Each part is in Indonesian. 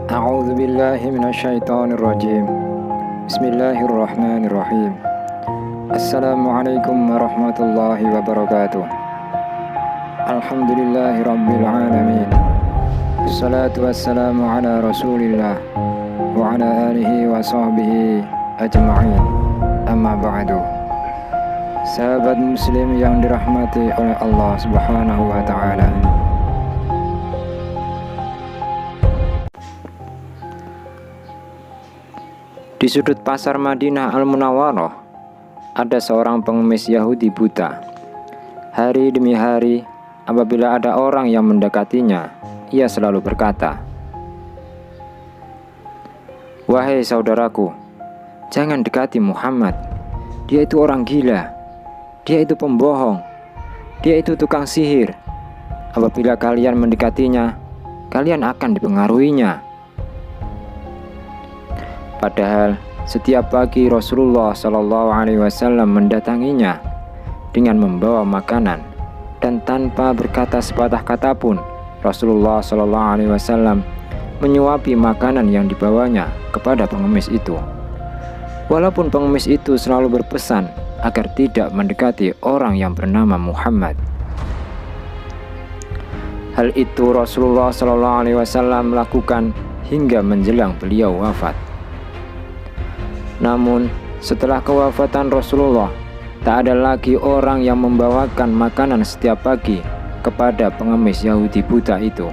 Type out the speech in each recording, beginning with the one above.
A'udzu billahi minasyaitonir rajim. Bismillahirrahmanirrahim. Assalamualaikum warahmatullahi wabarakatuh. Alhamdulillahi rabbil alamin. Wassalatu wassalamu ala Rasulillah wa ala alihi wa sahbihi ajma'in. Amma ba'du. Sahabat muslim yang dirahmati oleh Allah Subhanahu wa taala. Di sudut pasar Madinah Al-Munawwarah ada seorang pengemis Yahudi buta. Hari demi hari, apabila ada orang yang mendekatinya, ia selalu berkata, "Wahai saudaraku, jangan dekati Muhammad. Dia itu orang gila. Dia itu pembohong. Dia itu tukang sihir. Apabila kalian mendekatinya, kalian akan dipengaruhinya." Padahal setiap pagi Rasulullah SAW mendatanginya dengan membawa makanan, dan tanpa berkata sepatah kata pun Rasulullah SAW menyuapi makanan yang dibawanya kepada pengemis itu. Walaupun pengemis itu selalu berpesan agar tidak mendekati orang yang bernama Muhammad. Hal itu Rasulullah SAW lakukan hingga menjelang beliau wafat. Namun, setelah kewafatan Rasulullah, tak ada lagi orang yang membawakan makanan setiap pagi kepada pengemis Yahudi buta itu.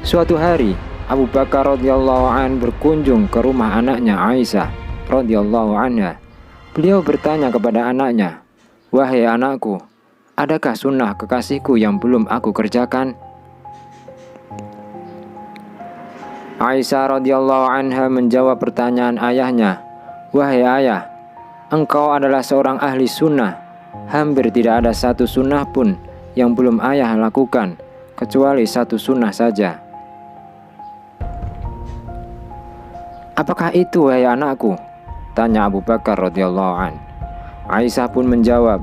Suatu hari, Abu Bakar radhiyallahu an berkunjung ke rumah anaknya Aisyah radhiyallahu anha. Beliau bertanya kepada anaknya, "Wahai anakku, adakah sunnah kekasihku yang belum aku kerjakan?" Aisyah radhiyallahu anha menjawab pertanyaan ayahnya, "Wahai ayah, engkau adalah seorang ahli sunnah. Hampir tidak ada satu sunnah pun yang belum ayah lakukan, kecuali satu sunnah saja." "Apakah itu, wahai anakku?" tanya Abu Bakar radhiyallahu an. Aisyah pun menjawab,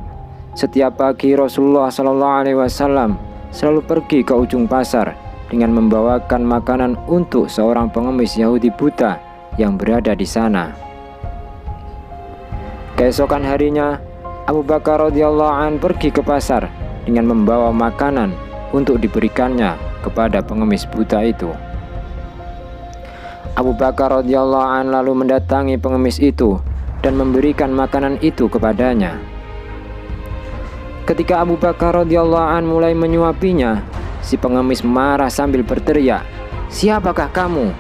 "Setiap pagi Rasulullah SAW selalu pergi ke ujung pasar dengan membawakan makanan untuk seorang pengemis Yahudi buta yang berada di sana." Keesokan harinya, Abu Bakar radhiyallahu an pergi ke pasar dengan membawa makanan untuk diberikannya kepada pengemis buta itu. Abu Bakar radhiyallahu an lalu mendatangi pengemis itu dan memberikan makanan itu kepadanya. Ketika Abu Bakar radhiyallahu an mulai menyuapinya, si pengemis marah sambil berteriak, "Siapakah kamu?"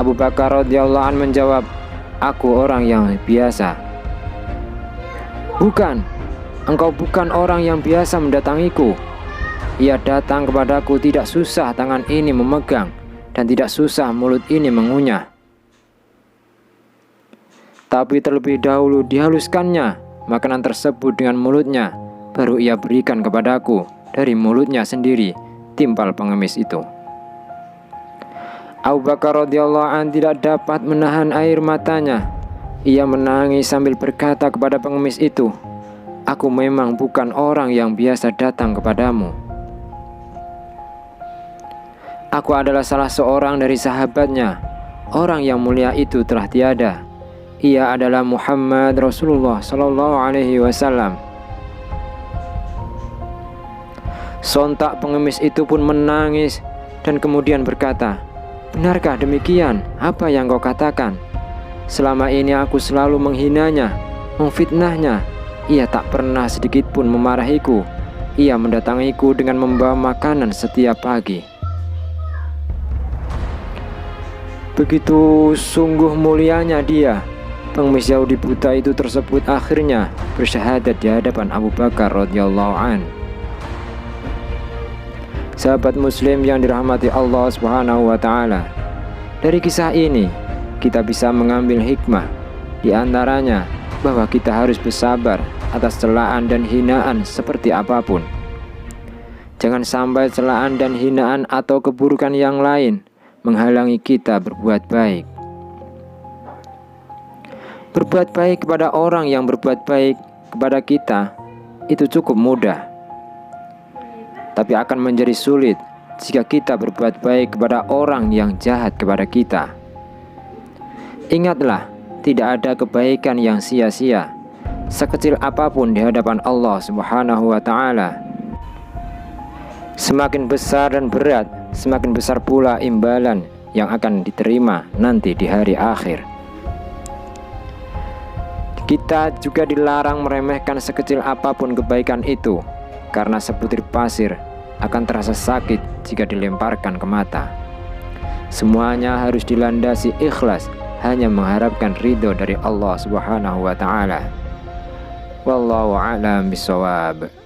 Abu Bakar radhiyallahu an menjawab, "Aku orang yang biasa." "Bukan, engkau bukan orang yang biasa mendatangiku. Ia datang kepadaku tidak susah tangan ini memegang dan tidak susah mulut ini mengunyah. Tapi terlebih dahulu dihaluskannya makanan tersebut dengan mulutnya, baru ia berikan kepadaku dari mulutnya sendiri," timpal pengemis itu. Abu Bakar radhiyallahu an tidak dapat menahan air matanya. Ia menangis sambil berkata kepada pengemis itu, "Aku memang bukan orang yang biasa datang kepadamu. Aku adalah salah seorang dari sahabatnya. Orang yang mulia itu telah tiada. Ia adalah Muhammad Rasulullah SAW." Sontak pengemis itu pun menangis dan kemudian berkata, "Benarkah demikian apa yang kau katakan? Selama ini aku selalu menghinanya, memfitnahnya. Ia tak pernah sedikit pun memarahiku. Ia mendatangiku dengan membawa makanan setiap pagi." Begitu sungguh mulianya dia, pengemis Yahudi buta itu tersebut akhirnya bersyahadat di hadapan Abu Bakar radhiyallahu an. Sahabat muslim yang dirahmati Allah Subhanahu wa taala, dari kisah ini kita bisa mengambil hikmah, di antaranya bahwa kita harus bersabar atas celaan dan hinaan seperti apapun. Jangan sampai celaan dan hinaan atau keburukan yang lain menghalangi kita berbuat baik. Berbuat baik kepada orang yang berbuat baik kepada kita itu cukup mudah. Tapi akan menjadi sulit jika kita berbuat baik kepada orang yang jahat kepada kita. Ingatlah, tidak ada kebaikan yang sia-sia, sekecil apapun di hadapan Allah Subhanahu wa Ta'ala. Semakin besar dan berat, semakin besar pula imbalan yang akan diterima nanti di hari akhir. Kita juga dilarang meremehkan sekecil apapun kebaikan itu, karena sebutir pasir akan terasa sakit jika dilemparkan ke mata. Semuanya harus dilandasi ikhlas, hanya mengharapkan ridho dari Allah Subhanahu wa Ta'ala. Wallahu a'lam bishawab.